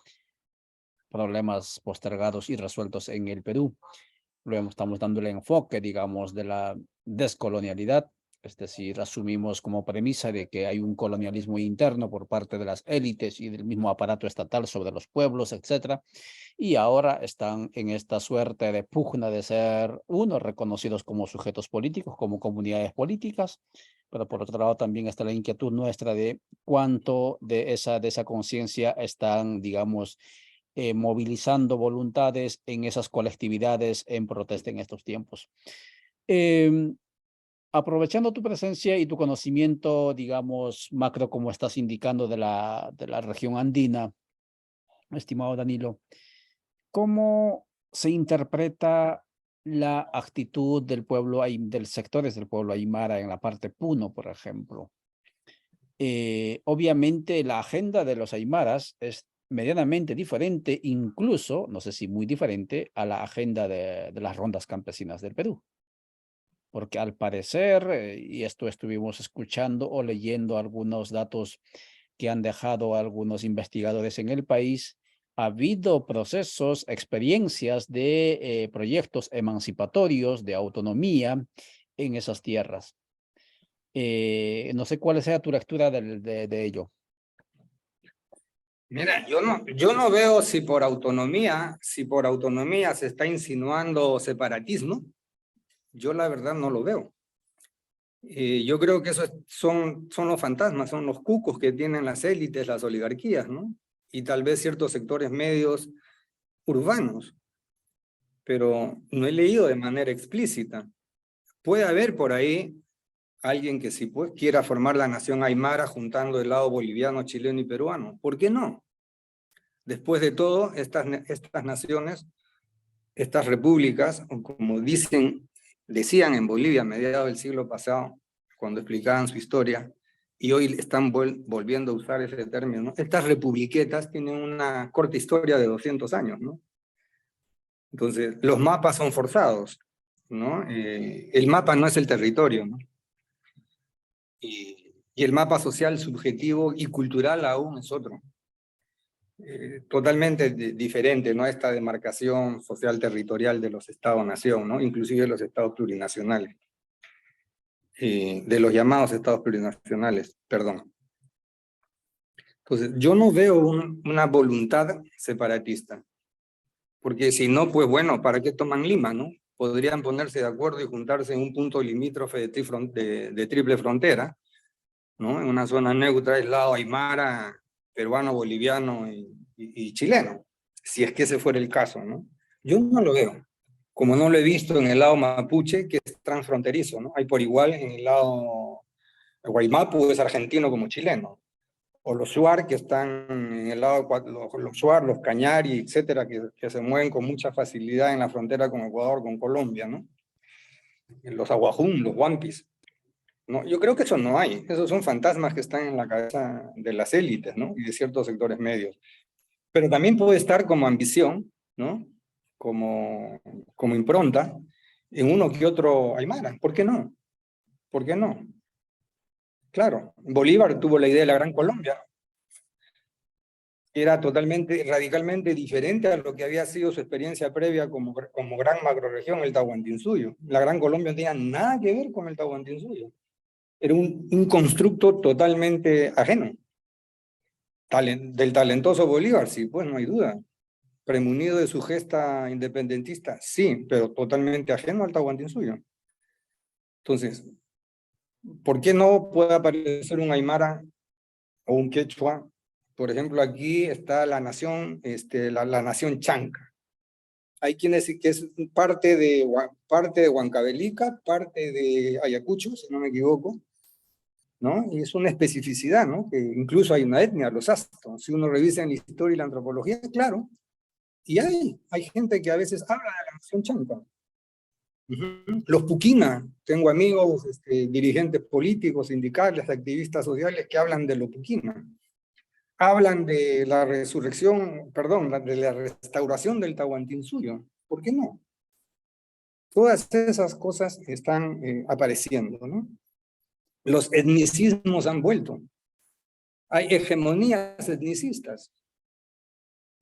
problemas postergados y resueltos en el Perú. Luego estamos dando el enfoque, digamos, de la descolonialidad, es decir, asumimos como premisa de que hay un colonialismo interno por parte de las élites y del mismo aparato estatal sobre los pueblos, etcétera, y ahora están en esta suerte de pugna de ser, uno, reconocidos como sujetos políticos, como comunidades políticas, pero por otro lado también está la inquietud nuestra de cuánto de esa conciencia están, digamos, movilizando voluntades en esas colectividades en protesta en estos tiempos. Aprovechando tu presencia y tu conocimiento, digamos, macro, como estás indicando, de la región andina, estimado Danilo, ¿cómo se interpreta la actitud del pueblo, del sectores del pueblo aymara en la parte Puno, por ejemplo? Obviamente la agenda de los aymaras es medianamente diferente, incluso, no sé si muy diferente, a la agenda de las rondas campesinas del Perú. Porque al parecer, y esto estuvimos escuchando o leyendo algunos datos que han dejado algunos investigadores en el país, ha habido procesos, experiencias de proyectos emancipatorios, de autonomía en esas tierras. No sé cuál sea tu lectura de ello. Mira, yo no veo si por autonomía se está insinuando separatismo. Yo la verdad no lo veo. Yo creo que son los fantasmas, son los cucos que tienen las élites, las oligarquías, ¿no? Y tal vez ciertos sectores medios urbanos, pero no he leído de manera explícita. Puede haber por ahí alguien que sí pues, quiera formar la nación aymara juntando el lado boliviano, chileno y peruano. ¿Por qué no? Después de todo, estas naciones, estas repúblicas, o como decían en Bolivia a mediados del siglo pasado, cuando explicaban su historia, y hoy están volviendo a usar ese término, ¿no? Estas republiquetas tienen una corta historia de 200 años, ¿no? Entonces, los mapas son forzados, ¿no? El mapa no es el territorio, ¿no? Y el mapa social, subjetivo y cultural aún es otro. Totalmente diferente, ¿no? Esta demarcación social territorial de los estados-nación, ¿no? Inclusive de los estados plurinacionales. De los llamados estados plurinacionales, perdón. Entonces, yo no veo una voluntad separatista. Porque si no, pues bueno, ¿para qué toman Lima, no? Podrían ponerse de acuerdo y juntarse en un punto limítrofe de triple frontera, ¿no? En una zona neutra, aislado, aymara, peruano, boliviano y chileno, si es que ese fuera el caso, ¿no? Yo no lo veo, como no lo he visto en el lado mapuche, que es transfronterizo, ¿no? Hay por igual en el lado Guaymapu, es argentino como chileno, o los Shuar, que están en el lado, los Shuar, los Cañari, etcétera, que se mueven con mucha facilidad en la frontera con Ecuador, con Colombia, ¿no? Los Aguajún, los Huampis. No, yo creo que eso no hay. Esos son fantasmas que están en la cabeza de las élites, ¿no? Y de ciertos sectores medios. Pero también puede estar como ambición, ¿no? Como impronta en uno que otro aymara. ¿Por qué no? ¿Por qué no? Claro, Bolívar tuvo la idea de la Gran Colombia. Era radicalmente diferente a lo que había sido su experiencia previa como gran macrorregión, el Tahuantinsuyo. La Gran Colombia no tenía nada que ver con el Tahuantinsuyo. Era un constructo totalmente ajeno. Del talentoso Bolívar, sí, pues no hay duda. Premunido de su gesta independentista, sí, pero totalmente ajeno al Tahuantinsuyo. Entonces, ¿por qué no puede aparecer un aymara o un quechua? Por ejemplo, aquí está la nación, la nación chanca. Hay quienes que es parte de Huancavelica, parte de Ayacucho, si no me equivoco, ¿no? Y es una especificidad, ¿no? Que incluso hay una etnia, los astos. Si uno revisa en la historia y la antropología, claro, Y hay gente que a veces habla de la nación chanca. Los Puquina, tengo amigos, dirigentes políticos, sindicales, activistas sociales que hablan de los Puquina. Hablan de la resurrección, perdón, de la restauración del Tahuantinsuyo. ¿Por qué no? Todas esas cosas están apareciendo, ¿no? Los etnicismos han vuelto. Hay hegemonías etnicistas,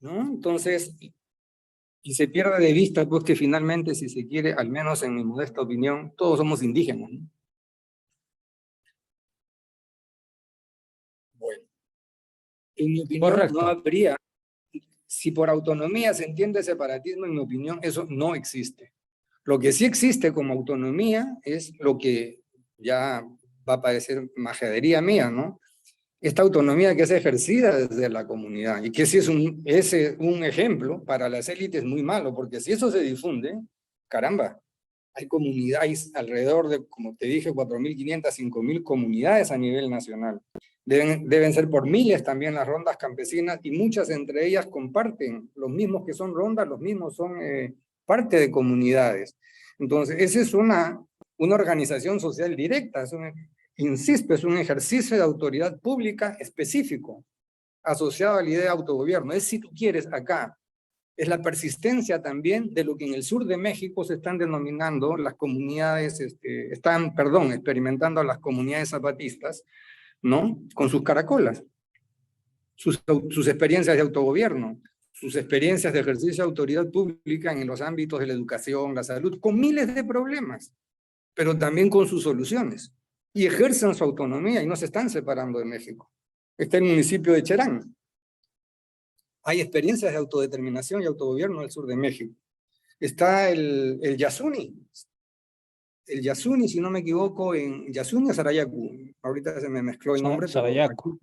¿no? Entonces, y se pierde de vista, pues, que finalmente, si se quiere, al menos en mi modesta opinión, todos somos indígenas, ¿no? Bueno, en mi opinión, Correcto. no habría, si por autonomía se entiende separatismo, en mi opinión, eso no existe. Lo que sí existe como autonomía es lo que ya va a parecer majadería mía, ¿no? Esta autonomía que es ejercida desde la comunidad y que si es un ejemplo para las élites muy malo, porque si eso se difunde, caramba, hay comunidades alrededor de, como te dije, 4.500, 5.000 comunidades a nivel nacional. Deben ser por miles también las rondas campesinas y muchas entre ellas comparten, los mismos que son rondas, los mismos son parte de comunidades. Entonces, esa es una organización social directa, insisto, es un ejercicio de autoridad pública específico, asociado a la idea de autogobierno. Es, si tú quieres, acá, es la persistencia también de lo que en el sur de México se están denominando las comunidades, experimentando las comunidades zapatistas, ¿no? Con sus caracolas, sus experiencias de autogobierno, sus experiencias de ejercicio de autoridad pública en los ámbitos de la educación, la salud, con miles de problemas, pero también con sus soluciones. Y ejercen su autonomía y no se están separando de México. Está el municipio de Cherán. Hay experiencias de autodeterminación y autogobierno al sur de México. Está el Yasuni. El Yasuni, si no me equivoco, en Yasuni o Sarayaku. Ahorita se me mezcló el nombre. Sarayaku.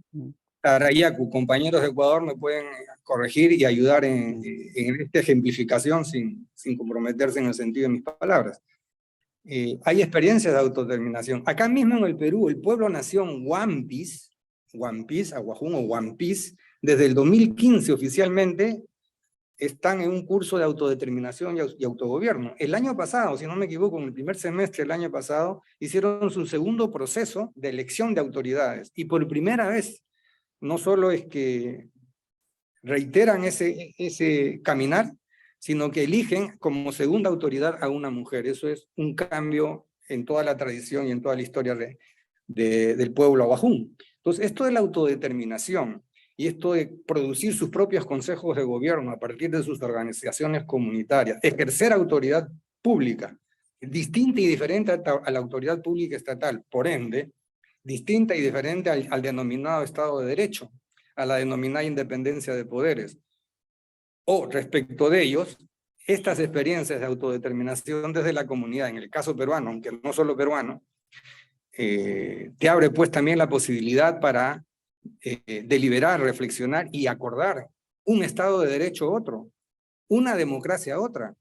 Sarayaku, compañeros de Ecuador me pueden corregir y ayudar en esta ejemplificación sin comprometerse en el sentido de mis palabras. Hay experiencias de autodeterminación. Acá mismo en el Perú, el pueblo-nación Huampis, Aguajún o Huampis, desde el 2015 oficialmente están en un curso de autodeterminación y autogobierno. El año pasado, si no me equivoco, en el primer semestre del año pasado, hicieron su segundo proceso de elección de autoridades. Y por primera vez, no solo es que reiteran ese caminar, sino que eligen como segunda autoridad a una mujer. Eso es un cambio en toda la tradición y en toda la historia del pueblo aguajún. Entonces, esto de la autodeterminación y esto de producir sus propios consejos de gobierno a partir de sus organizaciones comunitarias, ejercer autoridad pública, distinta y diferente a la autoridad pública estatal, por ende, distinta y diferente al denominado Estado de Derecho, a la denominada independencia de poderes. O respecto de ellos, estas experiencias de autodeterminación desde la comunidad, en el caso peruano, aunque no solo peruano, te abre pues también la posibilidad para deliberar, reflexionar y acordar un Estado de Derecho a otro, una democracia a otra.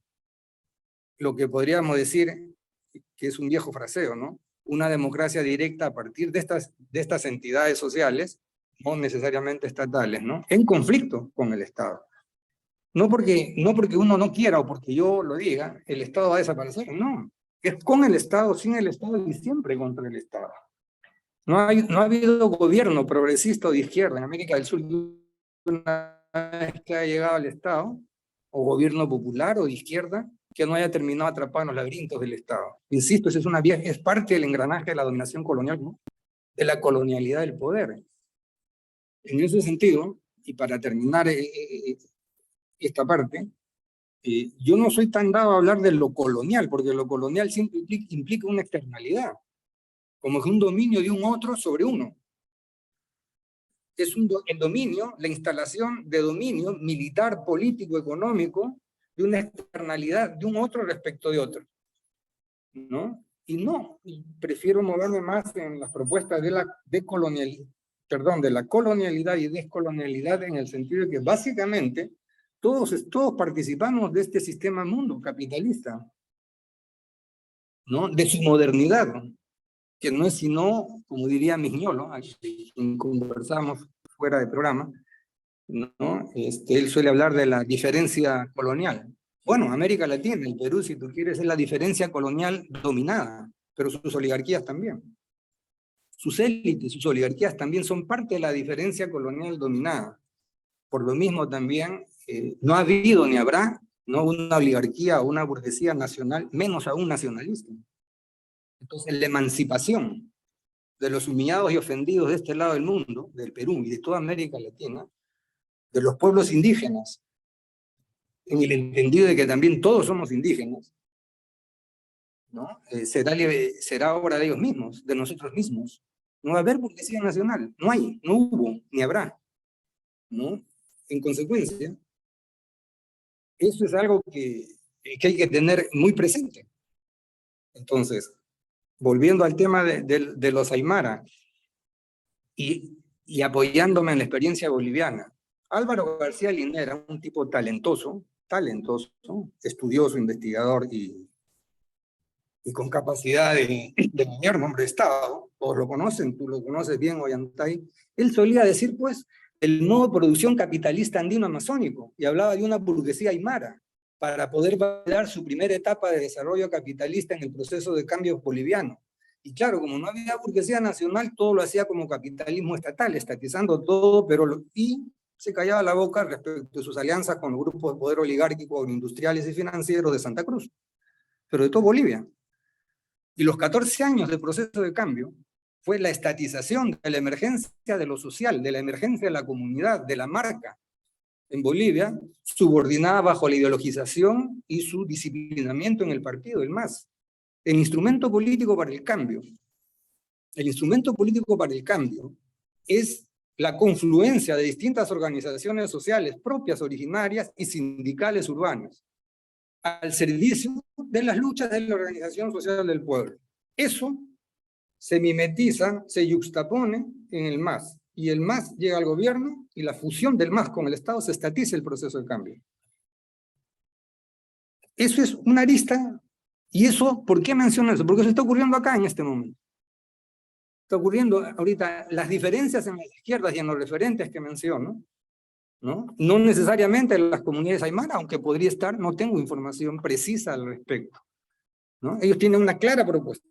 Lo que podríamos decir que es un viejo fraseo, ¿no? Una democracia directa a partir de estas entidades sociales, no necesariamente estatales, ¿no? En conflicto con el Estado. No porque uno no quiera o porque yo lo diga, el Estado va a desaparecer, no. Es con el Estado, sin el Estado y siempre contra el Estado. No ha habido gobierno progresista o de izquierda en América del Sur una vez que ha llegado al Estado, o gobierno popular o de izquierda, que no haya terminado atrapado en los laberintos del Estado. Insisto, es parte del engranaje de la dominación colonial, ¿no? De la colonialidad del poder. En ese sentido, y para terminar esta parte, yo no soy tan dado a hablar de lo colonial, porque lo colonial siempre implica una externalidad, como que un dominio de un otro sobre uno. Es el dominio, la instalación de dominio militar, político, económico, de una externalidad de un otro respecto de otro, ¿no? Y no, prefiero moverme más en las propuestas de la colonialidad y descolonialidad, en el sentido de que básicamente todos participamos de este sistema mundo capitalista, ¿no? De su modernidad, que no es sino, como diría Mignolo, a quien conversamos fuera de programa, ¿no? Él suele hablar de la diferencia colonial. Bueno, América Latina, el Perú, si tú quieres, es la diferencia colonial dominada, pero sus oligarquías también. Sus élites, sus oligarquías también son parte de la diferencia colonial dominada. Por lo mismo también, no ha habido ni habrá, no una oligarquía o una burguesía nacional, menos aún nacionalista. Entonces, la emancipación de los humillados y ofendidos de este lado del mundo, del Perú y de toda América Latina, de los pueblos indígenas, en el entendido de que también todos somos indígenas, ¿no? Será obra de ellos mismos, de nosotros mismos. No va a haber burguesía nacional, no hay, no hubo, ni habrá, ¿no? En consecuencia, eso es algo que hay que tener muy presente. Entonces, volviendo al tema de los Aymara, y apoyándome en la experiencia boliviana, Álvaro García Linera, un tipo talentoso, estudioso, investigador y con capacidad de gobierno, hombre de Estado, todos lo conocen, tú lo conoces bien, Ollantay, él solía decir, pues, el modo de producción capitalista andino-amazónico, y hablaba de una burguesía aymara, para poder validar su primera etapa de desarrollo capitalista en el proceso de cambio boliviano. Y claro, como no había burguesía nacional, todo lo hacía como capitalismo estatal, estatizando todo, y se callaba la boca respecto de sus alianzas con los grupos de poder oligárquico, industriales y financieros de Santa Cruz, pero de todo Bolivia. Y los 14 años de proceso de cambio fue la estatización de la emergencia de lo social, de la emergencia de la comunidad, de la marca en Bolivia, subordinada bajo la ideologización y su disciplinamiento en el partido, el MAS. El instrumento político para el cambio. El instrumento político para el cambio es la confluencia de distintas organizaciones sociales propias, originarias y sindicales urbanas, al servicio de las luchas de la organización social del pueblo. Eso se mimetiza, se yuxtapone en el MAS, y el MAS llega al gobierno, y la fusión del MAS con el Estado se estatiza el proceso de cambio. Eso es una arista, y eso, ¿por qué menciono eso? Porque eso está ocurriendo acá en este momento. Está ocurriendo ahorita las diferencias en las izquierdas y en los referentes que menciono, no necesariamente en las comunidades aymara, aunque podría estar, no tengo información precisa al respecto, ¿no? Ellos tienen una clara propuesta.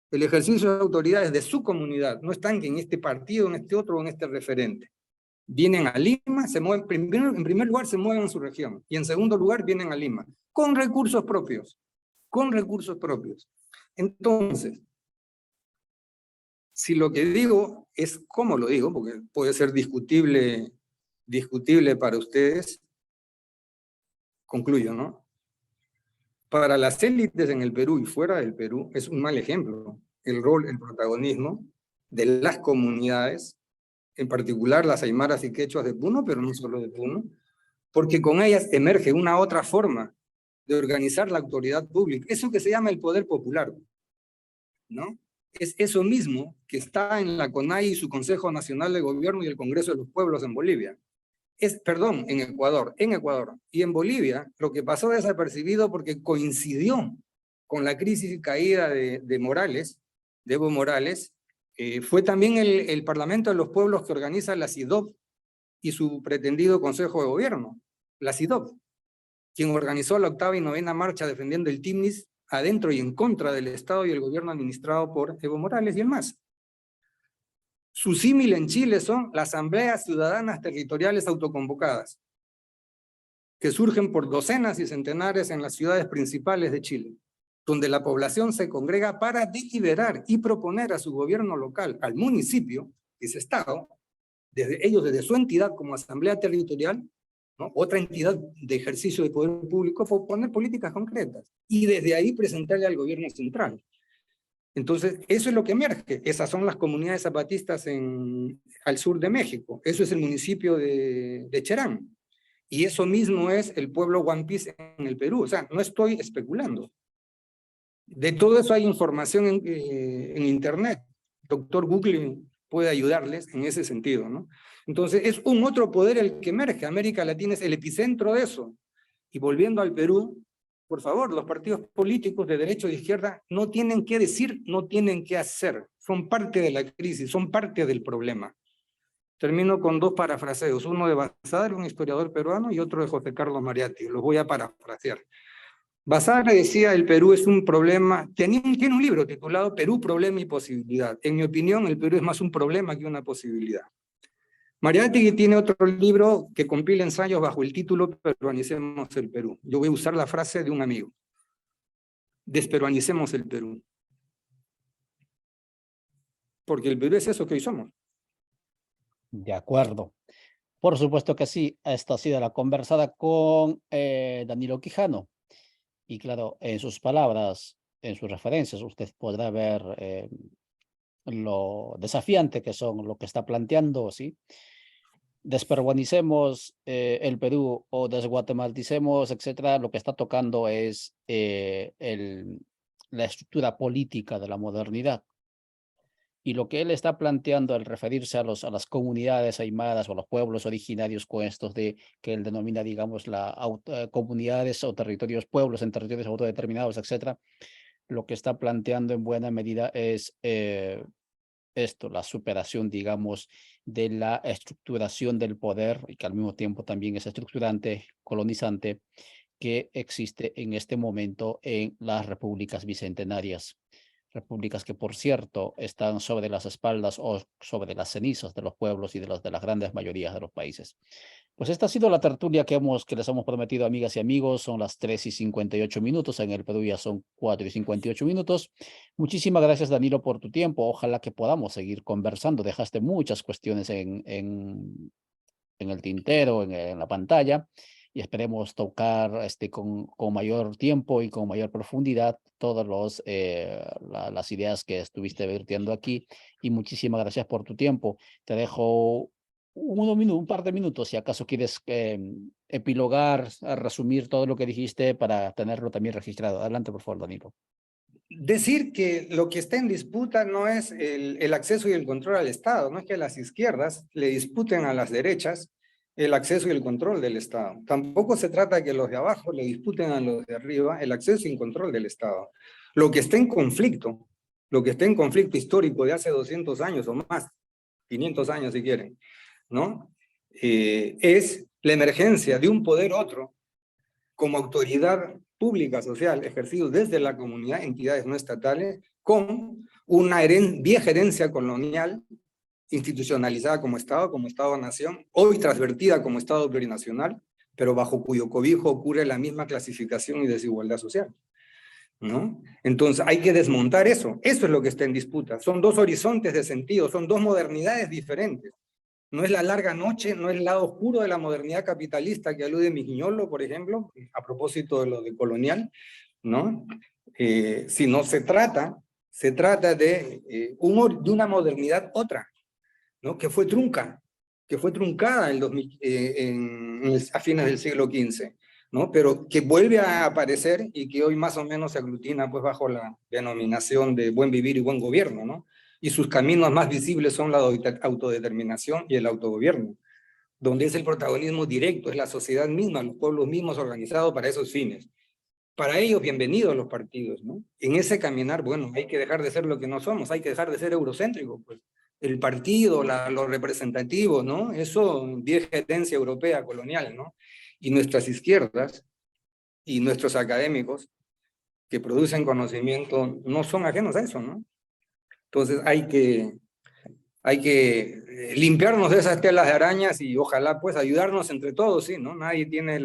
El ejercicio de autoridades de su comunidad, no están en este partido, en este otro o en este referente. Vienen a Lima, se mueven, en primer lugar se mueven en su región, y en segundo lugar vienen a Lima, con recursos propios, Entonces, si lo que digo es cómo lo digo, porque puede ser discutible para ustedes, concluyo, ¿no? Para las élites en el Perú y fuera del Perú es un mal ejemplo el rol, el protagonismo de las comunidades, en particular las aymaras y quechuas de Puno, pero no solo de Puno, porque con ellas emerge una otra forma de organizar la autoridad pública, eso que se llama el poder popular, ¿no? Es eso mismo que está en la CONAI y su Consejo Nacional de Gobierno y el Congreso de los Pueblos en Bolivia. En Ecuador. Y en Bolivia, lo que pasó desapercibido porque coincidió con la crisis y caída de Morales, de Evo Morales, fue también el Parlamento de los Pueblos que organiza la CIDOB y su pretendido Consejo de Gobierno, la CIDOB, quien organizó la 8ª y 9ª marcha defendiendo el TIMNIS adentro y en contra del Estado y el gobierno administrado por Evo Morales y el MAS. Su símil en Chile son las asambleas ciudadanas territoriales autoconvocadas, que surgen por docenas y centenares en las ciudades principales de Chile, donde la población se congrega para deliberar y proponer a su gobierno local, al municipio, ese Estado, desde su entidad como asamblea territorial, ¿no? Otra entidad de ejercicio de poder público, proponer políticas concretas, y desde ahí presentarle al gobierno central. Entonces, eso es lo que emerge. Esas son las comunidades zapatistas al sur de México. Eso es el municipio de Cherán. Y eso mismo es el pueblo Huampis en el Perú. O sea, no estoy especulando. De todo eso hay información en internet. Doctor Google puede ayudarles en ese sentido, ¿no? Entonces, es un otro poder el que emerge. América Latina es el epicentro de eso. Y volviendo al Perú, por favor, los partidos políticos de derecha o de izquierda no tienen que decir, no tienen que hacer. Son parte de la crisis, son parte del problema. Termino con dos parafraseos, uno de Bassadre, un historiador peruano, y otro de José Carlos Mariátegui. Los voy a parafrasear. Bassadre decía: el Perú es un problema, tiene un libro titulado Perú, problema y posibilidad. En mi opinión, el Perú es más un problema que una posibilidad. Mariátegui tiene otro libro que compila ensayos bajo el título Peruanicemos el Perú. Yo voy a usar la frase de un amigo: desperuanicemos el Perú. Porque el Perú es eso que hoy somos. De acuerdo. Por supuesto que sí. Esta ha sido la conversada con Danilo Quijano. Y claro, en sus palabras, en sus referencias, usted podrá ver lo desafiante que son lo que está planteando, ¿sí? Desperuanicemos el Perú o desguatemalicemos, etcétera. Lo que está tocando es la estructura política de la modernidad. Y lo que él está planteando al referirse a las comunidades aymaras o los pueblos originarios con estos que él denomina, digamos, comunidades o territorios, pueblos en territorios autodeterminados, etcétera, lo que está planteando en buena medida es esto, la superación, digamos, de la estructuración del poder y que al mismo tiempo también es estructurante, colonizante, que existe en este momento en las repúblicas bicentenarias. Repúblicas que, por cierto, están sobre las espaldas o sobre las cenizas de los pueblos y de las grandes mayorías de los países. Pues esta ha sido la tertulia que les hemos prometido, amigas y amigos. Son las 3:58. En el Perú ya son 4:58. Muchísimas gracias, Danilo, por tu tiempo. Ojalá que podamos seguir conversando. Dejaste muchas cuestiones en el tintero, en la pantalla, y esperemos tocar con mayor tiempo y con mayor profundidad todas las ideas que estuviste vertiendo aquí. Y muchísimas gracias por tu tiempo. Te dejo un par de minutos, si acaso quieres epilogar, resumir todo lo que dijiste para tenerlo también registrado. Adelante, por favor, Danilo. Decir que lo que está en disputa no es el acceso y el control al Estado, no es que las izquierdas le disputen a las derechas el acceso y el control del Estado. Tampoco se trata de que los de abajo le disputen a los de arriba el acceso y el control del Estado. Lo que está en conflicto, histórico de hace 200 años o más, 500 años si quieren, ¿no? Es la emergencia de un poder otro como autoridad pública social ejercido desde la comunidad, entidades no estatales, con una vieja herencia colonial institucionalizada como Estado-nación, hoy transvertida como Estado plurinacional, pero bajo cuyo cobijo ocurre la misma clasificación y desigualdad social, ¿no? Entonces hay que desmontar eso. Eso es lo que está en disputa. Son dos horizontes de sentido, son dos modernidades diferentes. No es la larga noche, no es el lado oscuro de la modernidad capitalista que alude Migiñolo, por ejemplo, a propósito de lo de colonial, ¿no? Sino se trata de una modernidad otra, ¿no? Que fue truncada a fines del siglo XV, ¿no? Pero que vuelve a aparecer y que hoy más o menos se aglutina pues bajo la denominación de buen vivir y buen gobierno, ¿no? Y sus caminos más visibles son la autodeterminación y el autogobierno, donde es el protagonismo directo, es la sociedad misma, los pueblos mismos organizados para esos fines. Para ellos, bienvenidos los partidos, ¿no? En ese caminar, bueno, hay que dejar de ser lo que no somos, hay que dejar de ser eurocéntricos, pues. El partido, los representativos, ¿no? Eso, vieja herencia europea, colonial, ¿no? Y nuestras izquierdas y nuestros académicos que producen conocimiento no son ajenos a eso, ¿no? Entonces hay que limpiarnos de esas telas de arañas y ojalá pues ayudarnos entre todos, ¿sí? ¿No? Nadie tiene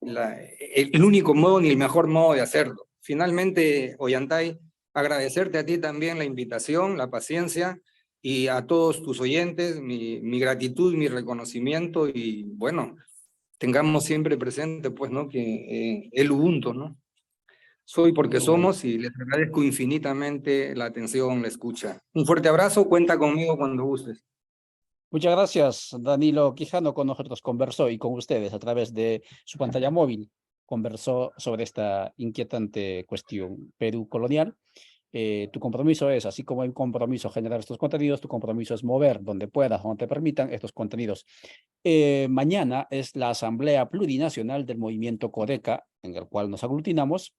el único modo ni el mejor modo de hacerlo. Finalmente, Ollantay, agradecerte a ti también la invitación, la paciencia, y a todos tus oyentes, mi gratitud, mi reconocimiento, y bueno, tengamos siempre presente pues, ¿no? Que el Ubuntu, ¿no? Soy porque somos y les agradezco infinitamente la atención, la escucha. Un fuerte abrazo, cuenta conmigo cuando gustes. Muchas gracias, Danilo Quijano. Con nosotros conversó y con ustedes a través de su pantalla móvil. Conversó sobre esta inquietante cuestión Perú colonial. Tu compromiso es, así como el compromiso generar estos contenidos, tu compromiso es mover donde puedas, donde te permitan estos contenidos. Mañana es la Asamblea Plurinacional del Movimiento Codeca, en el cual nos aglutinamos.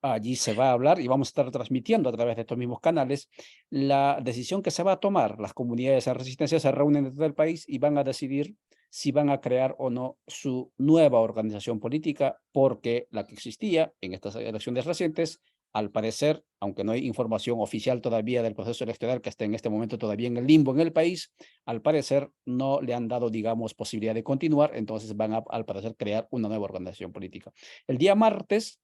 Allí se va a hablar y vamos a estar transmitiendo a través de estos mismos canales la decisión que se va a tomar. Las comunidades de resistencia se reúnen en todo el país y van a decidir si van a crear o no su nueva organización política, porque la que existía en estas elecciones recientes, al parecer, aunque no hay información oficial todavía del proceso electoral que esté en este momento todavía en el limbo en el país, al parecer no le han dado, digamos, posibilidad de continuar, entonces van a, al parecer, crear una nueva organización política. El día martes,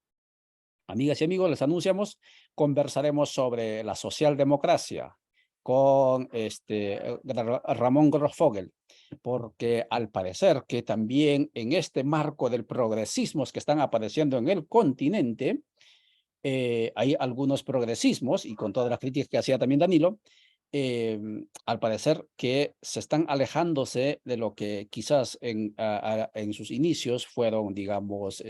amigas y amigos, les anunciamos, conversaremos sobre la socialdemocracia con Ramón Grosfogel, porque al parecer que también en este marco del progresismos que están apareciendo en el continente, hay algunos progresismos, y con todas las críticas que hacía también Danilo, al parecer que se están alejándose de lo que quizás en sus inicios fueron, digamos,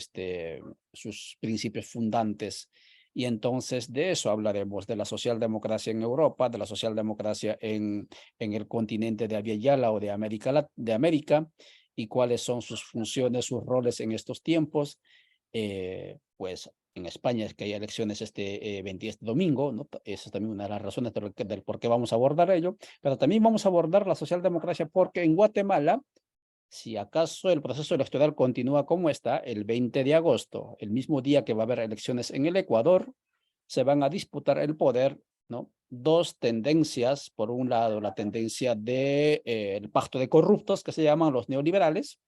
sus principios fundantes. Y entonces de eso hablaremos, de la socialdemocracia en Europa, de la socialdemocracia en el continente de Abya Yala o de América, y cuáles son sus funciones, sus roles en estos tiempos. Pues en España es que hay elecciones este domingo, ¿no? Esa es también una de las razones del por qué vamos a abordar ello, pero también vamos a abordar la socialdemocracia porque en Guatemala, si acaso el proceso electoral continúa como está, el 20 de agosto, el mismo día que va a haber elecciones en el Ecuador, se van a disputar el poder, ¿no? Dos tendencias, por un lado la tendencia del el pacto de corruptos que se llaman los neoliberales,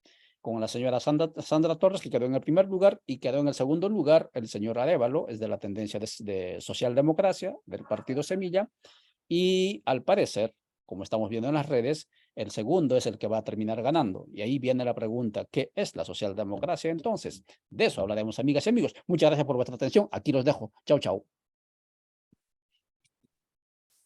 con la señora Sandra Torres, que quedó en el primer lugar, y quedó en el segundo lugar el señor Arévalo, es de la tendencia de socialdemocracia, del partido Semilla, y al parecer, como estamos viendo en las redes, el segundo es el que va a terminar ganando. Y ahí viene la pregunta, ¿qué es la socialdemocracia entonces? De eso hablaremos, amigas y amigos. Muchas gracias por vuestra atención. Aquí los dejo. Chao, chao.